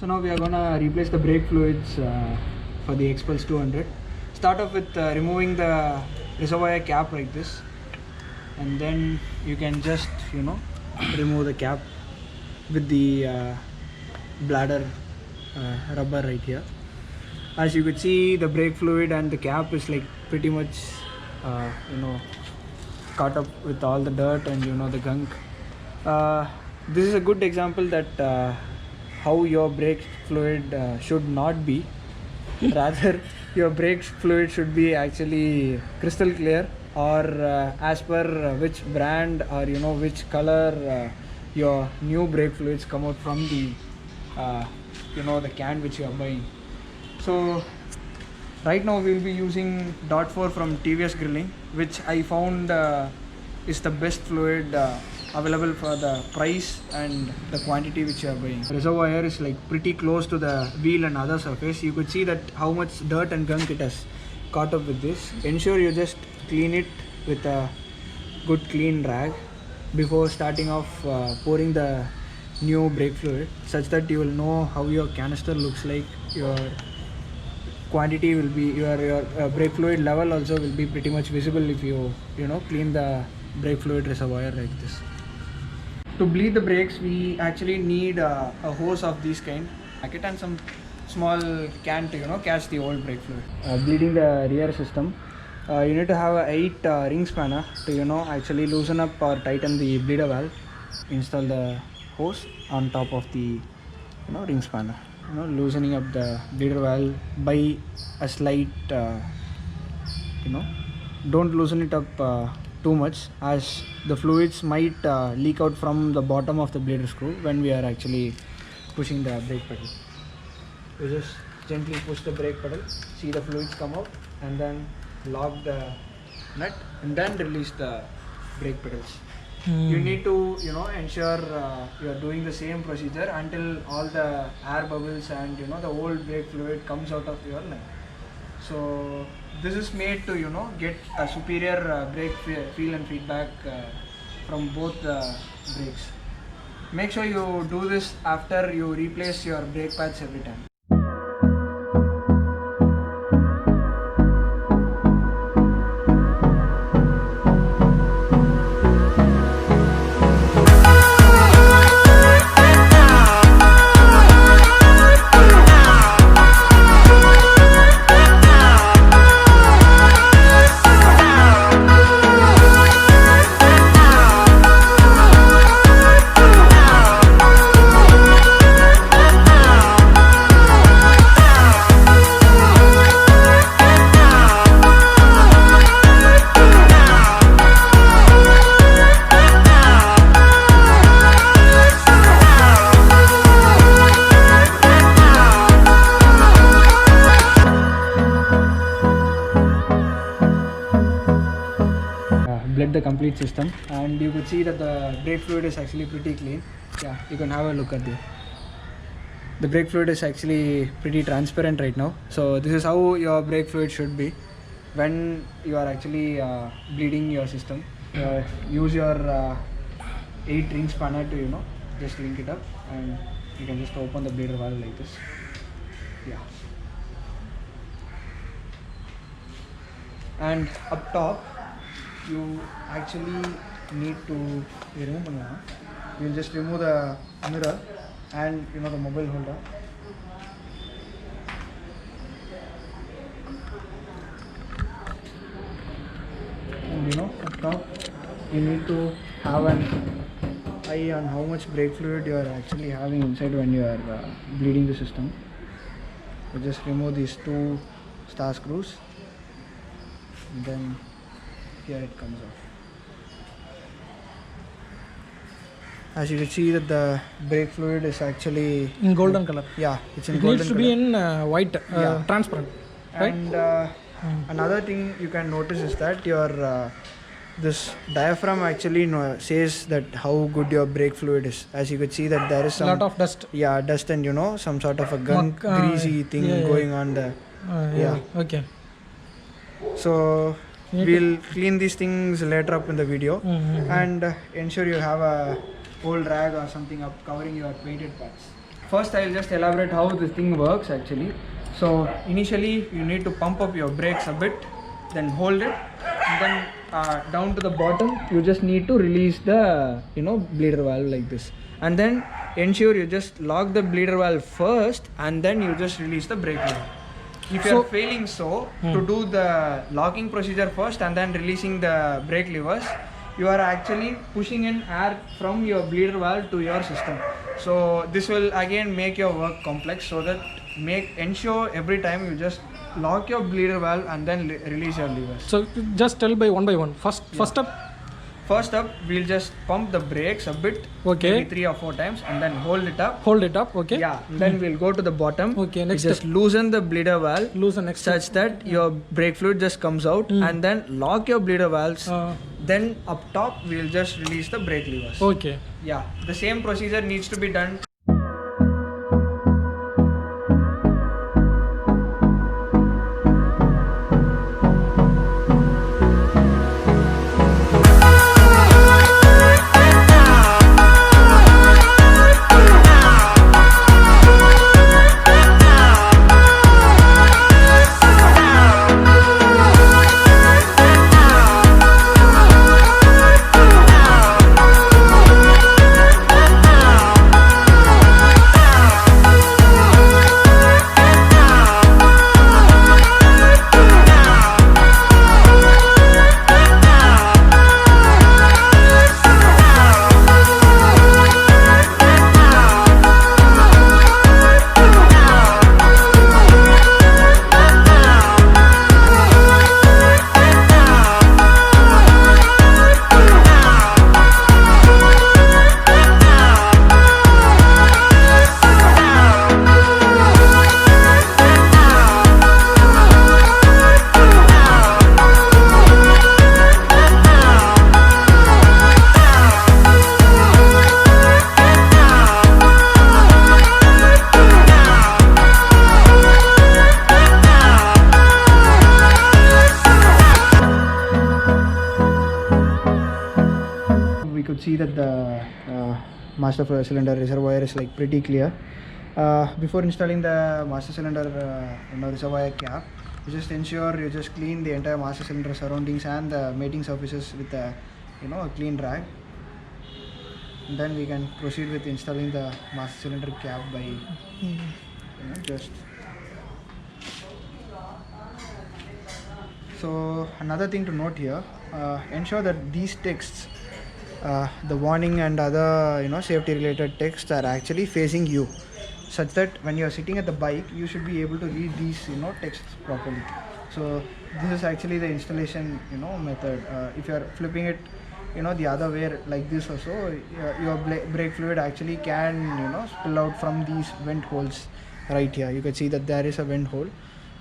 So now we are gonna replace the brake fluids for the Xpulse 200. Start off with removing the reservoir cap like this, and then you can just remove the cap with the bladder rubber right here. As you could see, the brake fluid and the cap is like pretty much caught up with all the dirt and the gunk. This is a good example that how your brake fluid should not be. Rather, your brake fluid should be actually crystal clear, or as per which brand or which color your new brake fluids come out from the the can which you are buying. So right now we will be using DOT4 from TVS Grilling, which I found is the best fluid available for the price and the quantity which you are buying. The reservoir is like pretty close to the wheel and other surface. You could see that how much dirt and gunk it has caught up with this. Ensure you just clean it with a good clean rag before starting off pouring the new brake fluid, such that you will know how your canister looks like. Your quantity will be, your brake fluid level also will be pretty much visible if you clean the brake fluid reservoir like this. To bleed the brakes, we actually need a hose of this kind, and some small can to catch the old brake fluid. Bleeding the rear system, you need to have a 8 ring spanner to actually loosen up or tighten the bleeder valve. Install the hose on top of the ring spanner, loosening up the bleeder valve by a slight don't loosen it up too much, as the fluids might leak out from the bottom of the bleeder screw when we are actually pushing the brake pedal. You just gently push the brake pedal, see the fluids come out, and then lock the nut and then release the brake pedals. You need to ensure you are doing the same procedure until all the air bubbles and the old brake fluid comes out of your line. So this is made to get a superior brake feel and feedback from both the brakes. Make sure you do this after you replace your brake pads every time. Bled the complete system, and you could see that the brake fluid is actually pretty clean. Yeah, you can have a look at the brake fluid is actually pretty transparent right now. So this is how your brake fluid should be when you are actually bleeding your system. Use your 8 ring spanner to just link it up, and you can just open the bleeder valve like this. Yeah, and up top you actually need to just remove the mirror and the mobile holder. And up top you need to have an eye on how much brake fluid you are actually having inside when you are bleeding the system. So just remove these 2 star screws, and then here it comes off. As you can see that the brake fluid is actually in golden color. Yeah, it's in it golden needs to color. Be in white, Yeah. transparent, right? And another thing you can notice is that your this diaphragm actually says that how good your brake fluid is. As you could see that there is some lot of dust. Yeah, dust and some sort of a gunk, greasy thing going on there. Okay. So we'll clean these things later up in the video, and ensure you have a old rag or something up covering your painted parts. first I'll just elaborate how this thing works actually. So initially you need to pump up your brakes a bit, then hold it, and then down to the bottom you just need to release the bleeder valve like this, and then ensure you just lock the bleeder valve first and then you just release the brake valve. If you are failing to do the locking procedure first and then releasing the brake levers, you are actually pushing in air from your bleeder valve to your system. So this will again make your work complex, so that ensure every time you just lock your bleeder valve and then release your levers. So just tell by one. First up. First up, we'll just pump the brakes a bit, Okay. maybe 3 or 4 times, and then hold it up. Okay. Yeah. Then we'll go to the bottom. Okay, next just step. loosen the bleeder valve. Loosen next step. such that your brake fluid just comes out, and then lock your bleeder valves. Then up top, we'll just release the brake levers. Okay. Yeah. The same procedure needs to be done. We could see that the master fluid cylinder reservoir is like pretty clear. Before installing the master cylinder reservoir cap, you just ensure you just clean the entire master cylinder surroundings and the mating surfaces with a a clean rag. And then we can proceed with installing the master cylinder cap by just. So another thing to note here, ensure that these texts, the warning and other safety related texts are actually facing you, such that when you are sitting at the bike you should be able to read these texts properly. So this is actually the installation method. If you are flipping it the other way like this also, your brake fluid actually can spill out from these vent holes right here. You can see that there is a vent hole.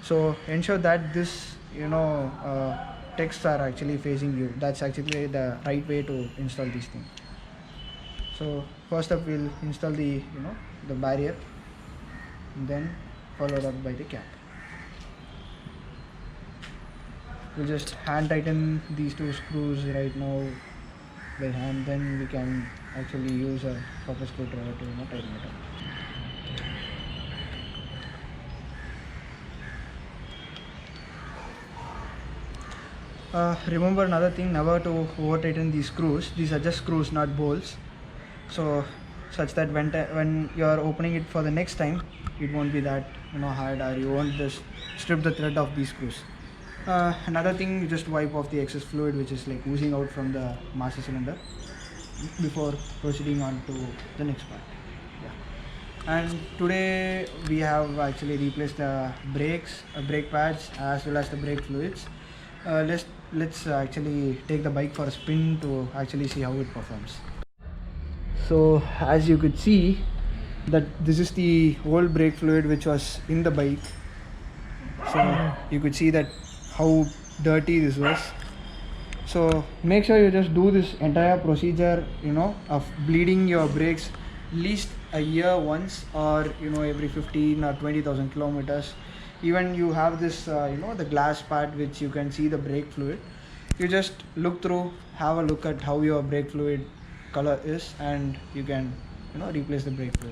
So ensure that this texts are actually facing you. That's actually the right way to install these things. So first up we'll install the the barrier, and then followed up by the cap. We'll just hand tighten these 2 screws right now by hand, then we can actually use a proper screwdriver to tighten it up. Remember another thing, never to over tighten these screws. These are just screws, not bolts. So such that when you are opening it for the next time, it won't be that hard, or you won't just strip the thread of these screws. Another thing, you just wipe off the excess fluid which is like oozing out from the master cylinder before proceeding on to the next part. And today we have actually replaced the brakes, brake pads, as well as the brake fluids. Let's actually take the bike for a spin to actually see how it performs. So as you could see that this is the old brake fluid which was in the bike. So you could see that how dirty this was. So make sure you just do this entire procedure of bleeding your brakes at least a year once, or every 15 or 20,000 kilometers. Even you have this the glass part which you can see the brake fluid. You just look through, have a look at how your brake fluid color is, and you can replace the brake fluid.